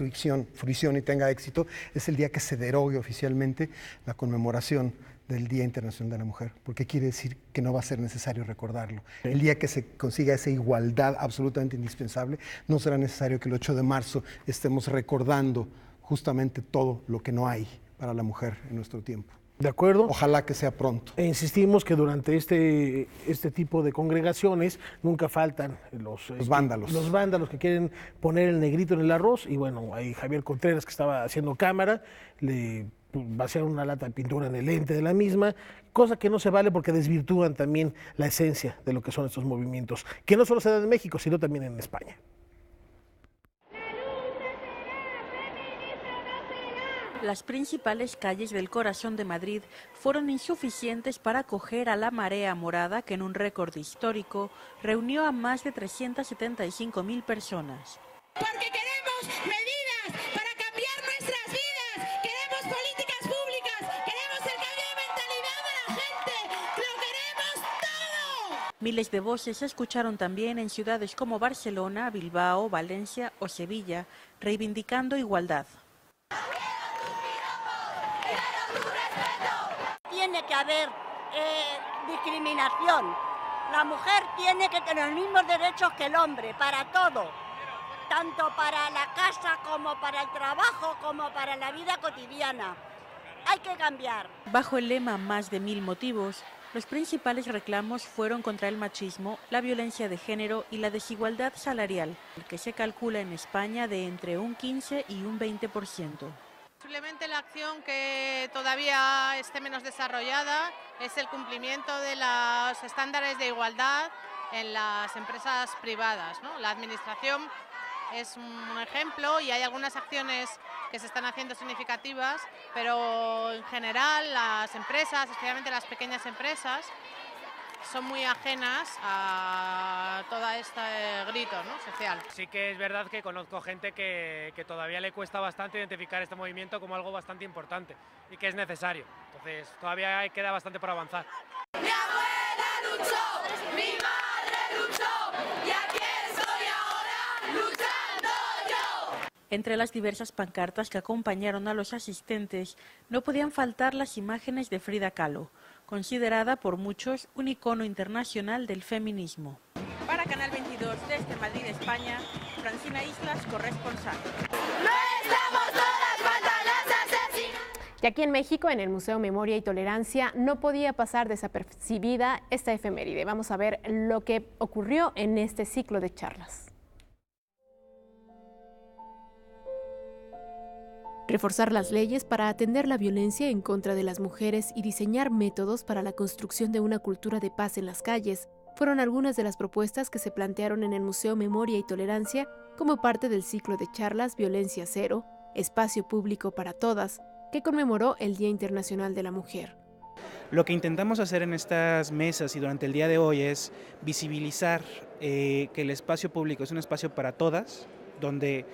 fruición y tenga éxito es el día que se derogue oficialmente la conmemoración del Día Internacional de la Mujer, porque quiere decir que no va a ser necesario recordarlo. El día que se consiga esa igualdad absolutamente indispensable, no será necesario que el 8 de marzo estemos recordando justamente todo lo que no hay para la mujer en nuestro tiempo. ¿De acuerdo? Ojalá que sea pronto. E insistimos que durante este tipo de congregaciones nunca faltan los vándalos. Los vándalos que quieren poner el negrito en el arroz. Y bueno, ahí Javier Contreras, que estaba haciendo cámara, le vaciaron una lata de pintura en el lente de la misma, cosa que no se vale porque desvirtúan también la esencia de lo que son estos movimientos, que no solo se dan en México, sino también en España. Las principales calles del corazón de Madrid fueron insuficientes para acoger a la marea morada que en un récord histórico reunió a más de 375.000 personas. Porque queremos medidas para cambiar nuestras vidas, queremos políticas públicas, queremos el cambio de mentalidad de la gente, lo queremos todo. Miles de voces se escucharon también en ciudades como Barcelona, Bilbao, Valencia o Sevilla, reivindicando igualdad. Tiene que haber discriminación. La mujer tiene que tener los mismos derechos que el hombre, para todo. Tanto para la casa como para el trabajo, como para la vida cotidiana. Hay que cambiar. Bajo el lema Más de 1000 motivos, los principales reclamos fueron contra el machismo, la violencia de género y la desigualdad salarial, que se calcula en España de entre un 15 y un 20%. Posiblemente la acción que todavía esté menos desarrollada es el cumplimiento de los estándares de igualdad en las empresas privadas, ¿no? La administración es un ejemplo y hay algunas acciones que se están haciendo significativas, pero en general las empresas, especialmente las pequeñas empresas, son muy ajenas a todo este grito, ¿no?, social. Sí que es verdad que conozco gente que todavía le cuesta bastante identificar este movimiento como algo bastante importante y que es necesario. Entonces todavía queda bastante por avanzar. Mi abuela luchó, mi madre luchó y aquí estoy ahora luchando yo. Entre las diversas pancartas que acompañaron a los asistentes no podían faltar las imágenes de Frida Kahlo, considerada por muchos un icono internacional del feminismo. Para Canal 22 desde Madrid, España, Francina Islas, corresponsal. ¡No estamos todas, faltan las asesinas! Y aquí en México, en el Museo Memoria y Tolerancia, no podía pasar desapercibida esta efeméride. Vamos a ver lo que ocurrió en este ciclo de charlas. Reforzar las leyes para atender la violencia en contra de las mujeres y diseñar métodos para la construcción de una cultura de paz en las calles fueron algunas de las propuestas que se plantearon en el Museo Memoria y Tolerancia como parte del ciclo de charlas Violencia Cero, Espacio Público para Todas, que conmemoró el Día Internacional de la Mujer. Lo que intentamos hacer en estas mesas y durante el día de hoy es visibilizar que el espacio público es un espacio para todas, donde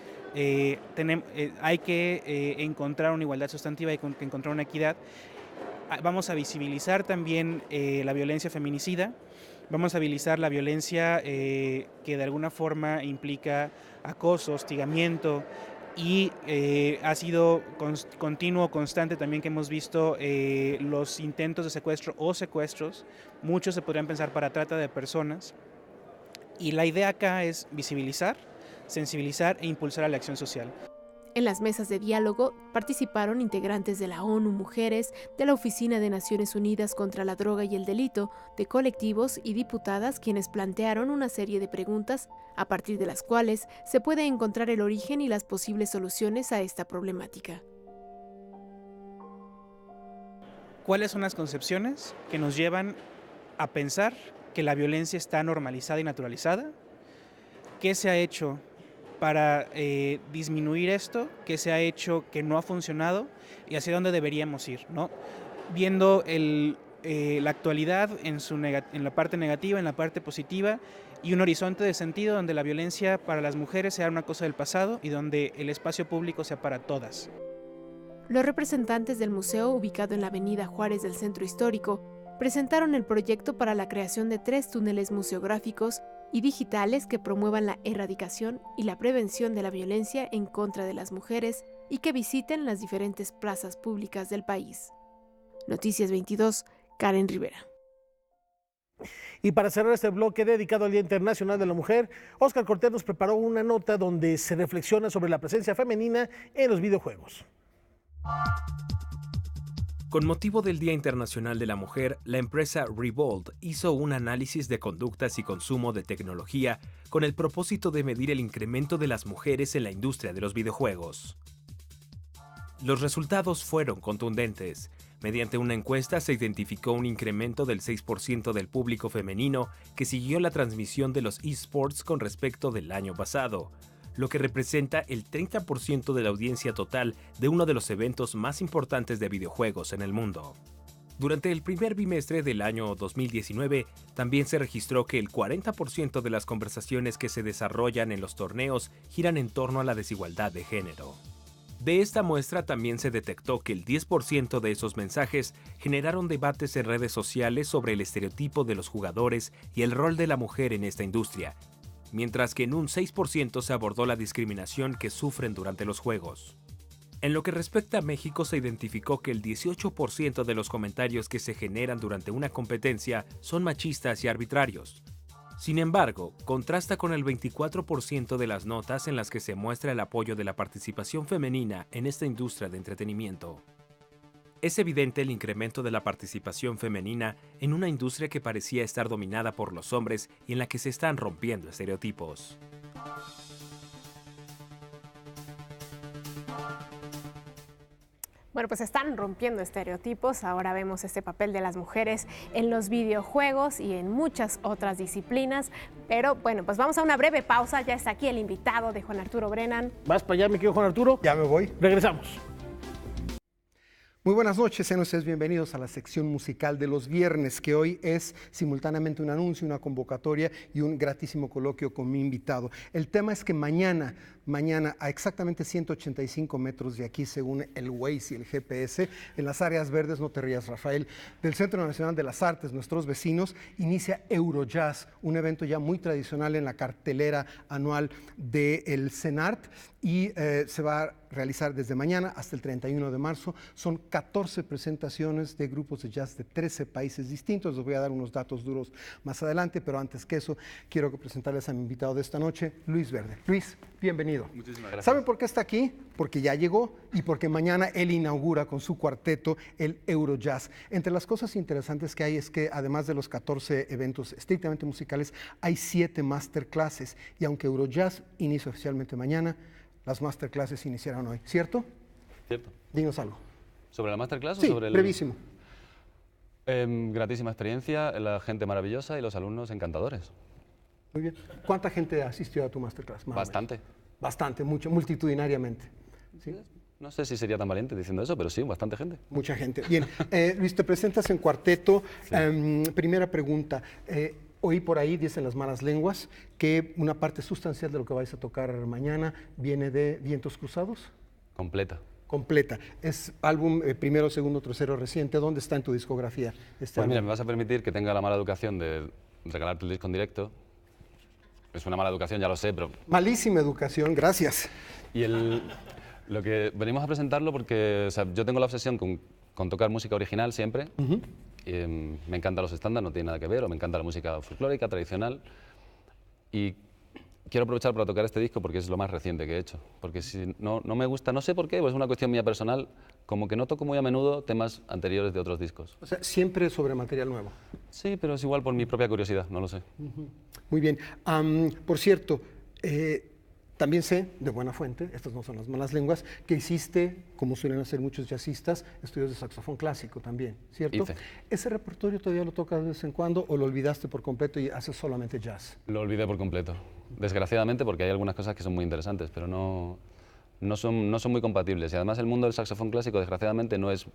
hay que encontrar una igualdad sustantiva, hay que encontrar una equidad. Vamos a visibilizar también la violencia feminicida, vamos a visibilizar la violencia que de alguna forma implica acoso, hostigamiento y ha sido continuo, constante también que hemos visto los intentos de secuestro o secuestros, muchos se podrían pensar para trata de personas, y la idea acá es visibilizar, sensibilizar e impulsar a la acción social. En las mesas de diálogo participaron integrantes de la ONU Mujeres, de la Oficina de Naciones Unidas contra la Droga y el Delito, de colectivos y diputadas, quienes plantearon una serie de preguntas a partir de las cuales se puede encontrar el origen y las posibles soluciones a esta problemática. ¿Cuáles son las concepciones que nos llevan a pensar que la violencia está normalizada y naturalizada? ¿Qué se ha hecho para disminuir esto? ¿Qué se ha hecho que no ha funcionado? ¿Y hacia dónde deberíamos ir, ¿no? Viendo la actualidad en la parte negativa, en la parte positiva, y un horizonte de sentido donde la violencia para las mujeres sea una cosa del pasado y donde el espacio público sea para todas. Los representantes del museo, ubicado en la avenida Juárez del Centro Histórico, presentaron el proyecto para la creación de 3 túneles museográficos y digitales que promuevan la erradicación y la prevención de la violencia en contra de las mujeres y que visiten las diferentes plazas públicas del país. Noticias 22, Karen Rivera. Y para cerrar este bloque dedicado al Día Internacional de la Mujer, Óscar Cortés nos preparó una nota donde se reflexiona sobre la presencia femenina en los videojuegos. Con motivo del Día Internacional de la Mujer, la empresa Revolt hizo un análisis de conductas y consumo de tecnología con el propósito de medir el incremento de las mujeres en la industria de los videojuegos. Los resultados fueron contundentes. Mediante una encuesta se identificó un incremento del 6% del público femenino que siguió la transmisión de los eSports con respecto del año pasado. lo que representa el 30% de la audiencia total de uno de los eventos más importantes de videojuegos en el mundo. Durante el primer bimestre del año 2019, también se registró que el 40% de las conversaciones que se desarrollan en los torneos giran en torno a la desigualdad de género. De esta muestra también se detectó que el 10% de esos mensajes generaron debates en redes sociales sobre el estereotipo de los jugadores y el rol de la mujer en esta industria, mientras que en un 6% se abordó la discriminación que sufren durante los juegos. En lo que respecta a México, se identificó que el 18% de los comentarios que se generan durante una competencia son machistas y arbitrarios. Sin embargo, contrasta con el 24% de las notas en las que se muestra el apoyo de la participación femenina en esta industria de entretenimiento. Es evidente el incremento de la participación femenina en una industria que parecía estar dominada por los hombres y en la que se están rompiendo estereotipos. Bueno, pues están rompiendo estereotipos. Ahora vemos este papel de las mujeres en los videojuegos y en muchas otras disciplinas. Pero bueno, pues vamos a una breve pausa. Ya está aquí el invitado de Juan Arturo Brennan. ¿Vas para allá, mi querido Juan Arturo? Ya me voy. Regresamos. Muy buenas noches, sean ustedes bienvenidos a la sección musical de los viernes, que hoy es simultáneamente un anuncio, una convocatoria y un gratísimo coloquio con mi invitado. El tema es que mañana a exactamente 185 metros de aquí, según el Waze y el GPS, en las áreas verdes, no te rías, Rafael, del Centro Nacional de las Artes, nuestros vecinos, inicia Eurojazz, un evento ya muy tradicional en la cartelera anual del CENART, y se va a realizar desde mañana hasta el 31 de marzo. Son 14 presentaciones de grupos de jazz de 13 países distintos. Les voy a dar unos datos duros más adelante, pero antes que eso, quiero presentarles a mi invitado de esta noche, Luis Verde. Luis, bienvenido. Muchísimas gracias. ¿Saben por qué está aquí? Porque ya llegó y porque mañana él inaugura con su cuarteto el Eurojazz. Entre las cosas interesantes que hay es que además de los 14 eventos estrictamente musicales, hay 7 masterclasses. Y aunque Eurojazz inicia oficialmente mañana, las masterclasses iniciaron hoy, ¿cierto? Cierto. Dinos algo. ¿Sobre la masterclass Sí, o sobre el...? brevísimo. Gratísima experiencia, la gente maravillosa y los alumnos encantadores. Muy bien. ¿Cuánta gente asistió a tu masterclass? Bastante. Bastante, mucho, multitudinariamente. ¿Sí? No sé si sería tan valiente diciendo eso, pero sí, bastante gente. Mucha gente. Bien, Luis, te presentas en cuarteto. Sí. Primera pregunta. Oí por ahí, dicen las malas lenguas, que una parte sustancial de lo que vais a tocar mañana viene de Vientos Cruzados. Completa. Completa. ¿Es álbum primero, segundo, tercero, reciente? ¿Dónde está en tu discografía este álbum? Mira, me vas a permitir que tenga la mala educación de regalarte el disco en directo. Es una mala educación, ya lo sé, pero... Malísima educación, gracias. Y lo que venimos a presentarlo porque, o sea, yo tengo la obsesión con tocar música original siempre. Me encantan los estándares, no tiene nada que ver, o me encanta la música folclórica, tradicional. Y quiero aprovechar para tocar este disco porque es lo más reciente que he hecho. Porque si no me gusta, no sé por qué, pues es una cuestión mía personal, como que no toco muy a menudo temas anteriores de otros discos. O sea, siempre sobre material nuevo. Sí, pero es igual por mi propia curiosidad, no lo sé. Muy bien. Por cierto, también sé, de buena fuente, estas no son las malas lenguas, que hiciste, como suelen hacer muchos jazzistas, estudios de saxofón clásico también, ¿cierto? Hice. ¿Ese repertorio todavía lo tocas de vez en cuando o lo olvidaste por completo y haces solamente jazz? Lo olvidé por completo, desgraciadamente, porque hay algunas cosas que son muy interesantes, pero no son muy compatibles. Y además el mundo del saxofón clásico, desgraciadamente, no es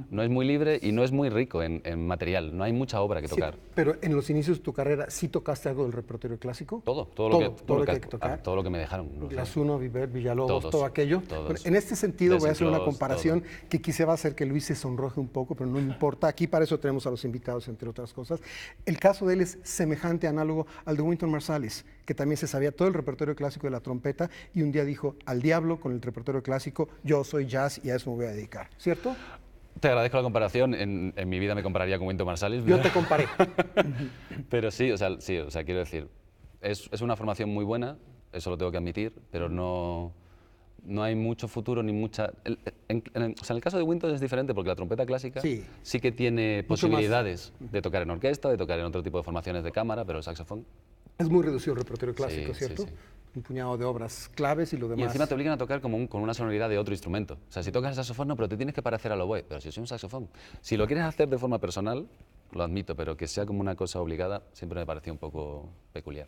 muy libre y no es muy rico en material. No hay mucha obra que tocar. Sí, pero en los inicios de tu carrera, ¿sí tocaste algo del repertorio clásico? Todo lo que hay que tocar. Todo lo que me dejaron. Glasuno, Viver, Villalobos, todos, todo aquello. Bueno, en este sentido voy a hacer una comparación que quizá va a hacer que Luis se sonroje un poco, pero no importa. Aquí para eso tenemos a los invitados, entre otras cosas. El caso de él es semejante, análogo al de Wynton Marsalis, que también se sabía todo el repertorio clásico de la trompeta y un día dijo, al diablo con el repertorio clásico, yo soy jazz y a eso me voy a dedicar, ¿cierto? Te agradezco la comparación, en mi vida me compararía con Wynton Marsalis. Yo te comparé. Pero sí, o sea, quiero decir, es una formación muy buena, eso lo tengo que admitir, pero no hay mucho futuro ni mucha... en el caso de Wynton es diferente porque la trompeta clásica sí que tiene posibilidades de tocar en orquesta, de tocar en otro tipo de formaciones de cámara, pero el saxofón... Es muy reducido el repertorio clásico, ¿cierto? Sí. Un puñado de obras claves y lo demás. Y encima te obligan a tocar con una sonoridad de otro instrumento. O sea, si tocas el saxofón, no, pero te tienes que parecer al oboe. Pero si soy un saxofón. Si lo quieres hacer de forma personal, lo admito, pero que sea como una cosa obligada, siempre me pareció un poco peculiar.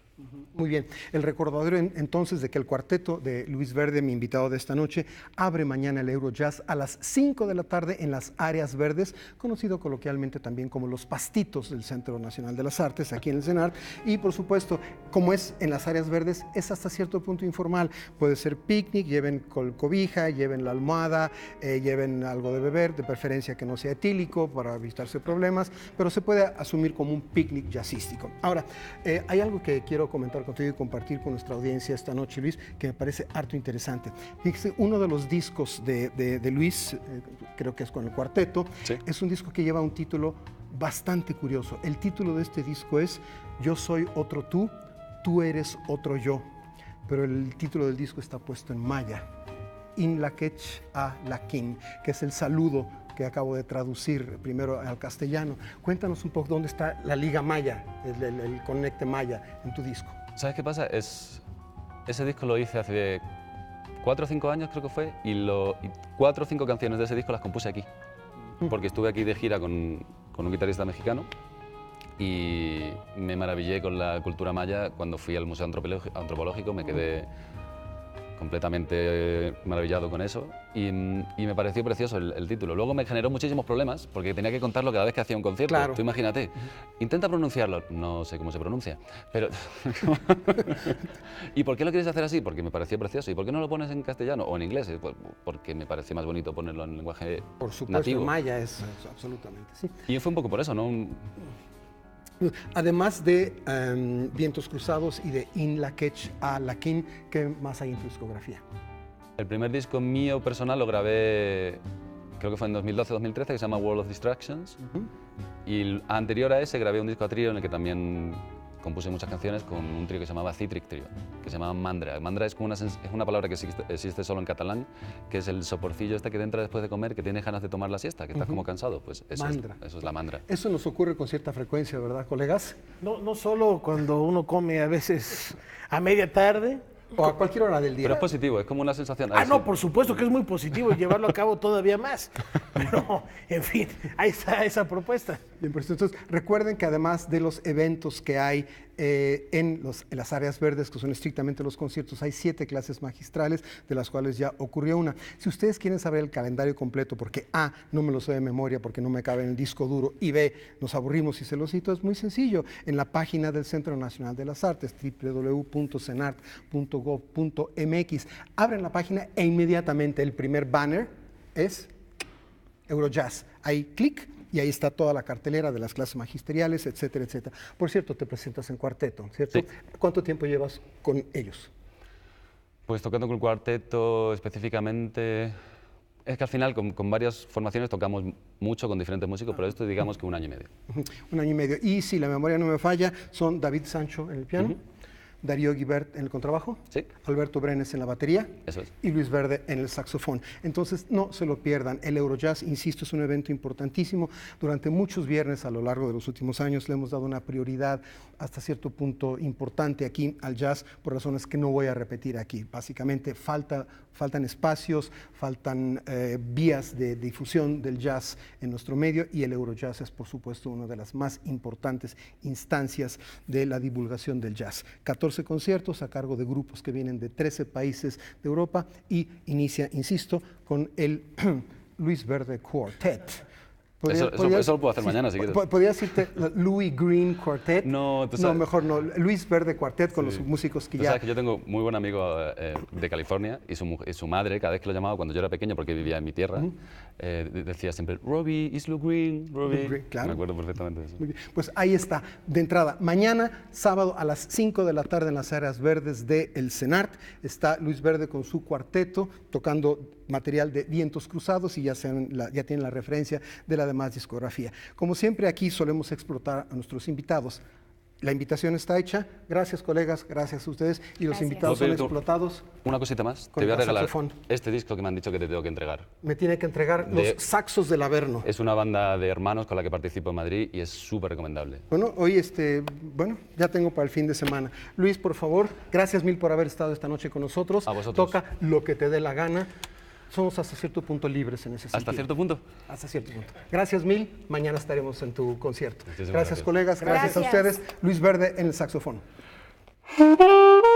Muy bien. El recordatorio entonces de que el cuarteto de Luis Verde, mi invitado de esta noche, abre mañana el Eurojazz a las 5 de la tarde en las áreas verdes, conocido coloquialmente también como los pastitos del Centro Nacional de las Artes, aquí en el CENART. Y por supuesto, como es en las áreas verdes, es hasta cierto punto informal. Puede ser picnic, lleven cobija, lleven la almohada, lleven algo de beber, de preferencia que no sea etílico para evitarse problemas, pero se puede asumir como un picnic jazzístico. Ahora, hay algo que quiero comentar contigo y compartir con nuestra audiencia esta noche, Luis, que me parece harto interesante. Fíjese, uno de los discos de Luis, creo que es con el cuarteto, sí, es un disco que lleva un título bastante curioso. El título de este disco es Yo soy otro tú, tú eres otro yo, pero el título del disco está puesto en maya, In Lakech a Lakin, que es el saludo que acabo de traducir primero al castellano. Cuéntanos un poco dónde está la liga maya, el conecte maya en tu disco. ¿Sabes qué pasa? Ese disco lo hice hace 4 o 5 años, creo que fue, y 4 o 5 canciones de ese disco las compuse aquí, porque estuve aquí de gira con un guitarrista mexicano y me maravillé con la cultura maya. Cuando fui al Museo Antropológico me quedé completamente maravillado con eso y me pareció precioso el título. Luego me generó muchísimos problemas porque tenía que contarlo cada vez que hacía un concierto. Claro. Tú imagínate, intenta pronunciarlo, no sé cómo se pronuncia, pero... ¿Y por qué lo quieres hacer así? Porque me pareció precioso. ¿Y por qué no lo pones en castellano o en inglés? Porque me pareció más bonito ponerlo en lenguaje nativo. Por supuesto, maya es absolutamente, sí. Y fue un poco por eso, ¿no? Además de Vientos Cruzados y de In Lakech a Lakin, ¿qué más hay en tu discografía? El primer disco mío personal lo grabé, creo que fue en 2012-2013, que se llama World of Distractions. Y anterior a ese grabé un disco a trío en el que también compuse muchas canciones con un trío que se llamaba Cítric Trio, que se llamaba Mandra. Mandra es una palabra que existe solo en catalán, que es el soporcillo este que te entra después de comer, que tienes ganas de tomar la siesta, que estás como cansado. Pues eso es la mandra. Eso nos ocurre con cierta frecuencia, ¿verdad, colegas? No solo cuando uno come a veces a media tarde. O a cualquier hora del día. Pero es positivo, es como una sensación. No, por supuesto que es muy positivo y llevarlo a cabo todavía más. Pero, en fin, ahí está esa propuesta. Bien, pues entonces, recuerden que además de los eventos que hay en las áreas verdes, que son estrictamente los conciertos, hay 7 clases magistrales, de las cuales ya ocurrió una. Si ustedes quieren saber el calendario completo, porque A, no me lo sé de memoria porque no me cabe en el disco duro, y B, nos aburrimos y se lo cito, es muy sencillo. En la página del Centro Nacional de las Artes, www.cenart.gov.mx, abren la página e inmediatamente el primer banner es Eurojazz. Ahí clic y ahí está toda la cartelera de las clases magisteriales, etcétera, etcétera. Por cierto, te presentas en cuarteto, ¿cierto? Sí. ¿Cuánto tiempo llevas con ellos? Pues tocando con el cuarteto específicamente, es que al final con varias formaciones tocamos mucho con diferentes músicos, pero esto digamos que 1 año y medio. 1 año y medio. Y si la memoria no me falla, son David Sancho en el piano, Darío Guibert en el contrabajo, sí, Alberto Brenes en la batería, eso es, y Luis Verde en el saxofón. Entonces, no se lo pierdan. El Eurojazz, insisto, es un evento importantísimo. Durante muchos viernes a lo largo de los últimos años le hemos dado una prioridad hasta cierto punto importante aquí al jazz, por razones que no voy a repetir aquí. Básicamente, faltan espacios, faltan vías de difusión del jazz en nuestro medio, y el Eurojazz es, por supuesto, una de las más importantes instancias de la divulgación del jazz. 14 conciertos a cargo de grupos que vienen de 13 países de Europa y inicia, insisto, con el Luis Verde Quartet. Eso lo puedo hacer mañana si quieres. ¿Podría decirte Louis Green Quartet? No, mejor no. Luis Verde Quartet con los músicos que tú sabes que yo tengo muy buen amigo de California y su madre, cada vez que lo llamaba cuando yo era pequeño, porque vivía en mi tierra, decía siempre, Robbie, is Lou Green, Robbie. Claro. Me acuerdo perfectamente de eso. Muy bien. Pues ahí está, de entrada. Mañana, sábado, a las 5 de la tarde en las áreas verdes del CENART, está Luis Verde con su cuarteto tocando material de Vientos Cruzados, y ya tienen la referencia de la demás discografía. Como siempre, aquí solemos explotar a nuestros invitados. La invitación está hecha. Gracias, colegas, gracias a ustedes. Y los invitados son explotados. Una cosita más. Te voy a regalar este disco que me han dicho que te tengo que entregar. Me tiene que entregar los Saxos del Averno. Es una banda de hermanos con la que participo en Madrid y es súper recomendable. Bueno, hoy ya tengo para el fin de semana. Luis, por favor, gracias mil por haber estado esta noche con nosotros. A vosotros. Toca lo que te dé la gana. Somos hasta cierto punto libres en ese sentido. ¿Hasta cierto punto? Hasta cierto punto. Gracias mil. Mañana estaremos en tu concierto. Gracias, colegas. Gracias a ustedes. Luis Verde en el saxofón. Música